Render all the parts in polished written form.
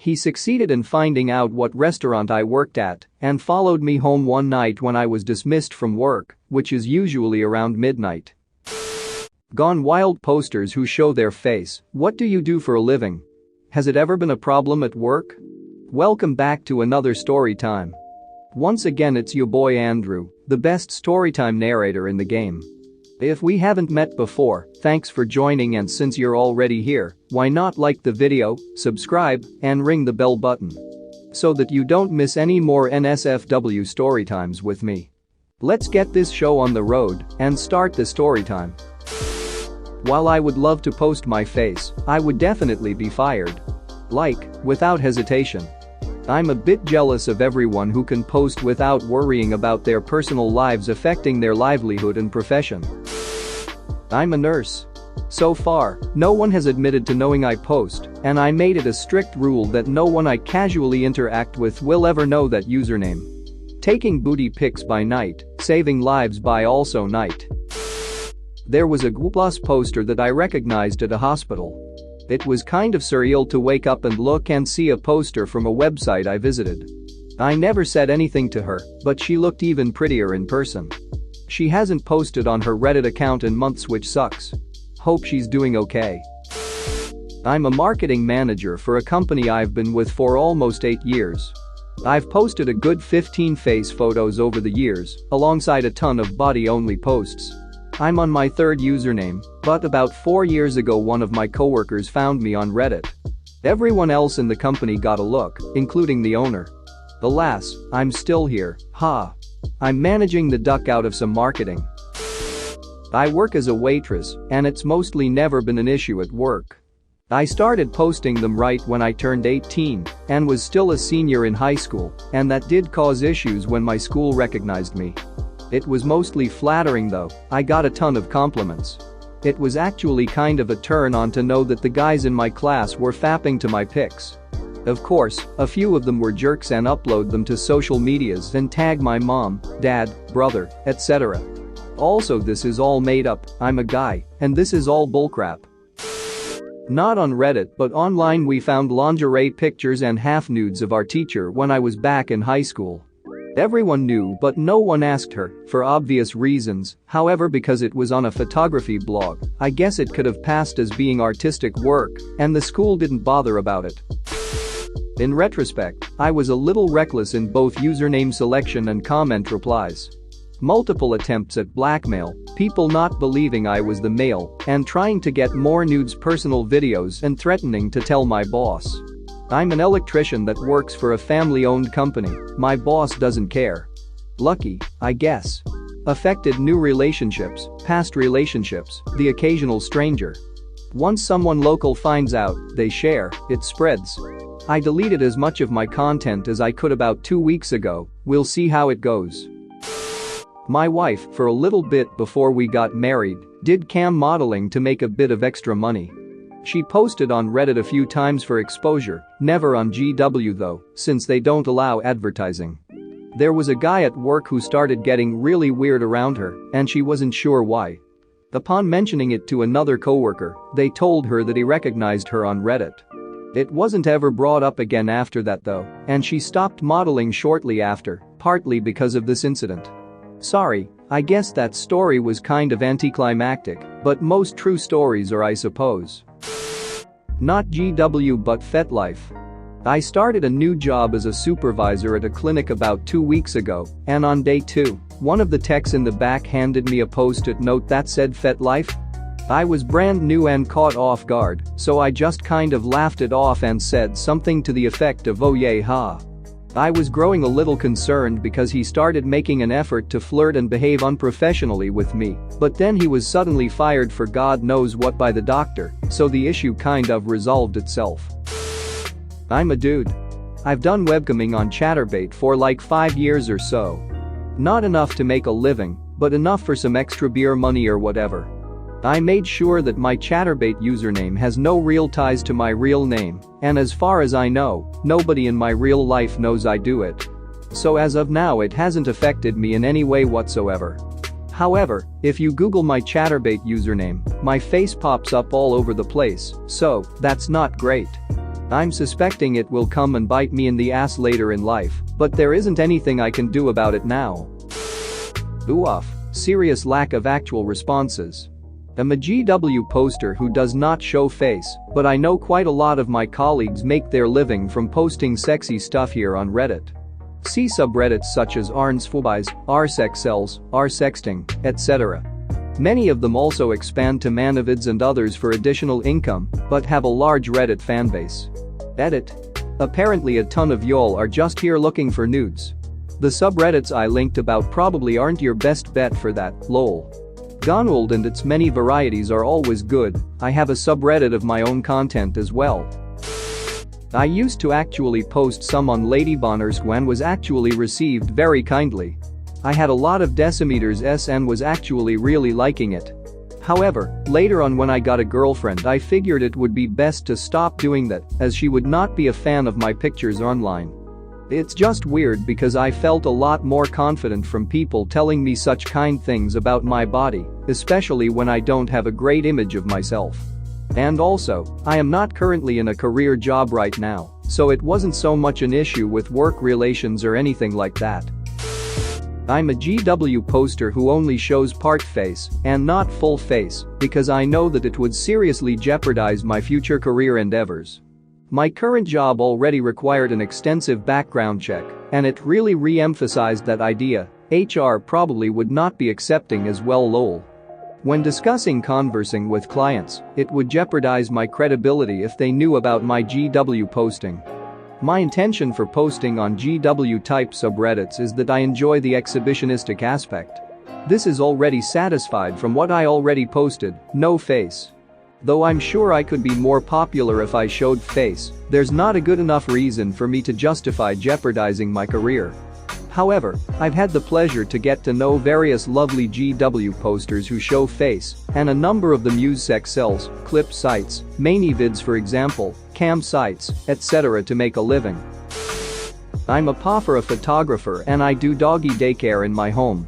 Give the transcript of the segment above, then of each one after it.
He succeeded in finding out what restaurant I worked at and followed me home one night when I was dismissed from work, which is usually around midnight. Gone wild posters who show their face. What do you do for a living? Has it ever been a problem at work? Welcome back to another story time. Once again it's your boy Andrew, the best storytime narrator in the game. If we haven't met before, thanks for joining, and since you're already here, why not like the video, subscribe, and ring the bell button so that you don't miss any more NSFW storytimes with me. Let's get this show on the road and start the storytime. While I would love to post my face, I would definitely be fired. Without hesitation. I'm a bit jealous of everyone who can post without worrying about their personal lives affecting their livelihood and profession. I'm a nurse. So far, no one has admitted to knowing I post, and I made it a strict rule that no one I casually interact with will ever know that username. Taking booty pics by night, saving lives by also night. There was a Google+ poster that I recognized at a hospital. It was kind of surreal to wake up and look and see a poster from a website I visited. I never said anything to her, but she looked even prettier in person. She hasn't posted on her Reddit account in months, which sucks. Hope she's doing okay. I'm a marketing manager for a company I've been with for almost 8 years. I've posted a good 15 face photos over the years, alongside a ton of body-only posts. I'm on my 3rd username, but about 4 years ago one of my coworkers found me on Reddit. Everyone else in the company got a look, including the owner. Alas, I'm still here, I'm managing the duck out of some marketing. I work as a waitress, and it's mostly never been an issue at work. I started posting them right when I turned 18 and was still a senior in high school, and that did cause issues when my school recognized me. It was mostly flattering though, I got a ton of compliments. It was actually kind of a turn on to know that the guys in my class were fapping to my pics. Of course, a few of them were jerks and upload them to social medias and tag my mom, dad, brother, etc. Also, this is all made up, I'm a guy, and this is all bullcrap. Not on Reddit, but online we found lingerie pictures and half nudes of our teacher when I was back in high school. Everyone knew, but no one asked her, for obvious reasons. However, because it was on a photography blog, I guess it could have passed as being artistic work, and the school didn't bother about it. In retrospect, I was a little reckless in both username selection and comment replies. Multiple attempts at blackmail, people not believing I was the male, and trying to get more nudes, personal videos, and threatening to tell my boss. I'm an electrician that works for a family-owned company. My boss doesn't care. Lucky, I guess. Affected new relationships, past relationships, the occasional stranger. Once someone local finds out, they share, it spreads. I deleted as much of my content as I could about 2 weeks ago. We'll see how it goes. My wife, for a little bit before we got married, did cam modeling to make a bit of extra money. She posted on Reddit a few times for exposure, never on GW though, since they don't allow advertising. There was a guy at work who started getting really weird around her, and she wasn't sure why. Upon mentioning it to another coworker, they told her that he recognized her on Reddit. It wasn't ever brought up again after that though, and she stopped modeling shortly after, partly because of this incident. Sorry, I guess that story was kind of anticlimactic, but most true stories are, I suppose. Not GW but FetLife. I started a new job as a supervisor at a clinic about 2 weeks ago, and on day 2, one of the techs in the back handed me a post-it note that said FetLife. I was brand new and caught off guard, so I just kind of laughed it off and said something to the effect of "oh yay ha." I was growing a little concerned because he started making an effort to flirt and behave unprofessionally with me, but then he was suddenly fired for God knows what by the doctor, so the issue kind of resolved itself. I'm a dude. I've done webcamming on Chatterbait for like 5 years or so. Not enough to make a living, but enough for some extra beer money or whatever. I made sure that my Chatterbait username has no real ties to my real name, and as far as I know, nobody in my real life knows I do it. So as of now it hasn't affected me in any way whatsoever. However, if you Google my Chatterbait username, my face pops up all over the place, so that's not great. I'm suspecting it will come and bite me in the ass later in life, but there isn't anything I can do about it now. Oof. Serious lack of actual responses. I'm a GW poster who does not show face, but I know quite a lot of my colleagues make their living from posting sexy stuff here on Reddit. See subreddits such as RNSFWBIs, rsexcells, rsexting, etc. Many of them also expand to manavids and others for additional income, but have a large Reddit fanbase. Edit. Apparently a ton of y'all are just here looking for nudes. The subreddits I linked about probably aren't your best bet for that, lol. Gonwald and its many varieties are always good. I have a subreddit of my own content as well. I used to actually post some on Ladybonners and was actually received very kindly. I had a lot of decimeters and was actually really liking it. However, later on when I got a girlfriend I figured it would be best to stop doing that as she would not be a fan of my pictures online. It's just weird because I felt a lot more confident from people telling me such kind things about my body, especially when I don't have a great image of myself. And also, I am not currently in a career job right now, so it wasn't so much an issue with work relations or anything like that. I'm a GW poster who only shows part face and not full face because I know that it would seriously jeopardize my future career endeavors. My current job already required an extensive background check, and it really re-emphasized that idea. HR probably would not be accepting as well lol. When discussing conversing with clients, it would jeopardize my credibility if they knew about my GW posting. My intention for posting on GW-type subreddits is that I enjoy the exhibitionistic aspect. This is already satisfied from what I already posted, no face. Though I'm sure I could be more popular if I showed face, there's not a good enough reason for me to justify jeopardizing my career. However, I've had the pleasure to get to know various lovely GW posters who show face, and a number of them use sex cells, clip sites, manyvids for example, cam sites, etc. to make a living. I'm a pa for a photographer and I do doggy daycare in my home.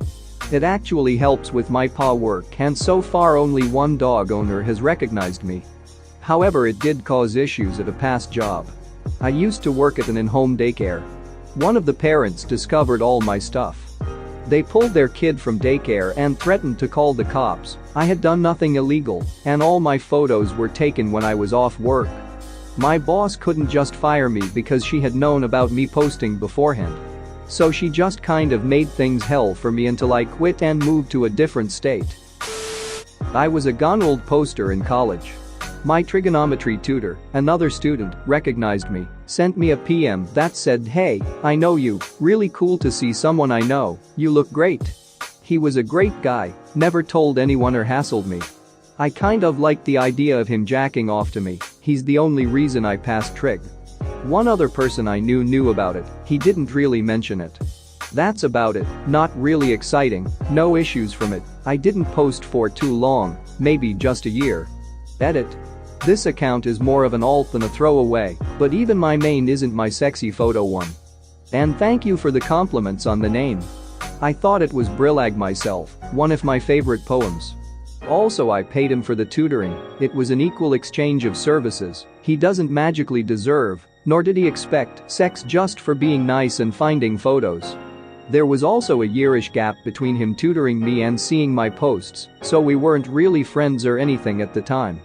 It actually helps with my paw work and so far only one dog owner has recognized me. However, it did cause issues at a past job. I used to work at an in-home daycare. One of the parents discovered all my stuff. They pulled their kid from daycare and threatened to call the cops. I had done nothing illegal and all my photos were taken when I was off work. My boss couldn't just fire me because she had known about me posting beforehand. So she just kind of made things hell for me until I quit and moved to a different state. I was a Gonwald poster in college. My trigonometry tutor, another student, recognized me, sent me a PM that said, "Hey, I know you, really cool to see someone I know, you look great." He was a great guy, never told anyone or hassled me. I kind of liked the idea of him jacking off to me, he's the only reason I passed trig. One other person I knew about it, he didn't really mention it. That's about it, not really exciting, no issues from it, I didn't post for too long, maybe just a year. Edit. This account is more of an alt than a throwaway, but even my main isn't my sexy photo one. And thank you for the compliments on the name. I thought it was brillag myself, one of my favorite poems. Also I paid him for the tutoring, it was an equal exchange of services, he doesn't magically deserve, nor did he expect, sex just for being nice and finding photos. There was also a yearish gap between him tutoring me and seeing my posts, so we weren't really friends or anything at the time.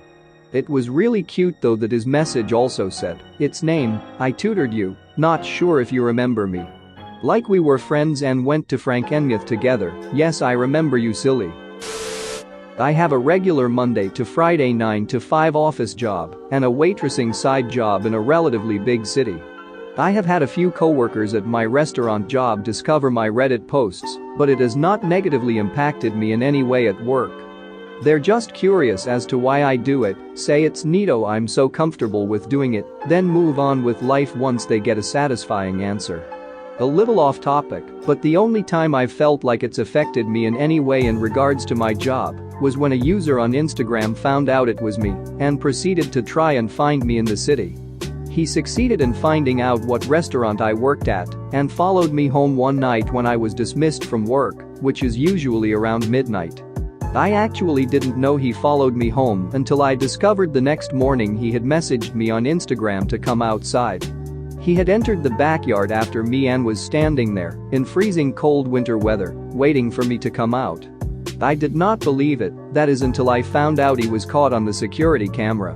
It was really cute though that his message also said, "It's name, I tutored you, not sure if you remember me." Like we were friends and went to Frankenmuth together, yes I remember you silly. I have a regular Monday to Friday 9 to 5 office job and a waitressing side job in a relatively big city. I have had a few coworkers at my restaurant job discover my Reddit posts, but it has not negatively impacted me in any way at work. They're just curious as to why I do it, say it's neato I'm so comfortable with doing it, then move on with life once they get a satisfying answer. A little off topic, but the only time I've felt like it's affected me in any way in regards to my job was when a user on Instagram found out it was me and proceeded to try and find me in the city. He succeeded in finding out what restaurant I worked at and followed me home one night when I was dismissed from work, which is usually around midnight. I actually didn't know he followed me home until I discovered the next morning he had messaged me on Instagram to come outside. He had entered the backyard after me and was standing there, in freezing cold winter weather, waiting for me to come out. I did not believe it, that is until I found out he was caught on the security camera.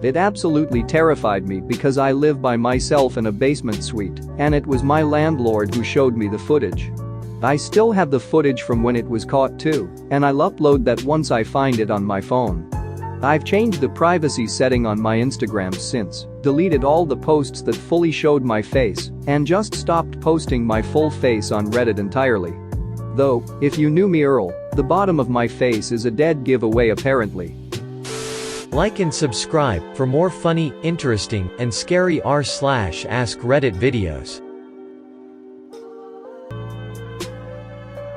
It absolutely terrified me because I live by myself in a basement suite, and it was my landlord who showed me the footage. I still have the footage from when it was caught too, and I'll upload that once I find it on my phone. I've changed the privacy setting on my Instagram since, deleted all the posts that fully showed my face, and just stopped posting my full face on Reddit entirely. Though, if you knew me Earl, the bottom of my face is a dead giveaway apparently. Like and subscribe for more funny, interesting, and scary r/ask Reddit videos.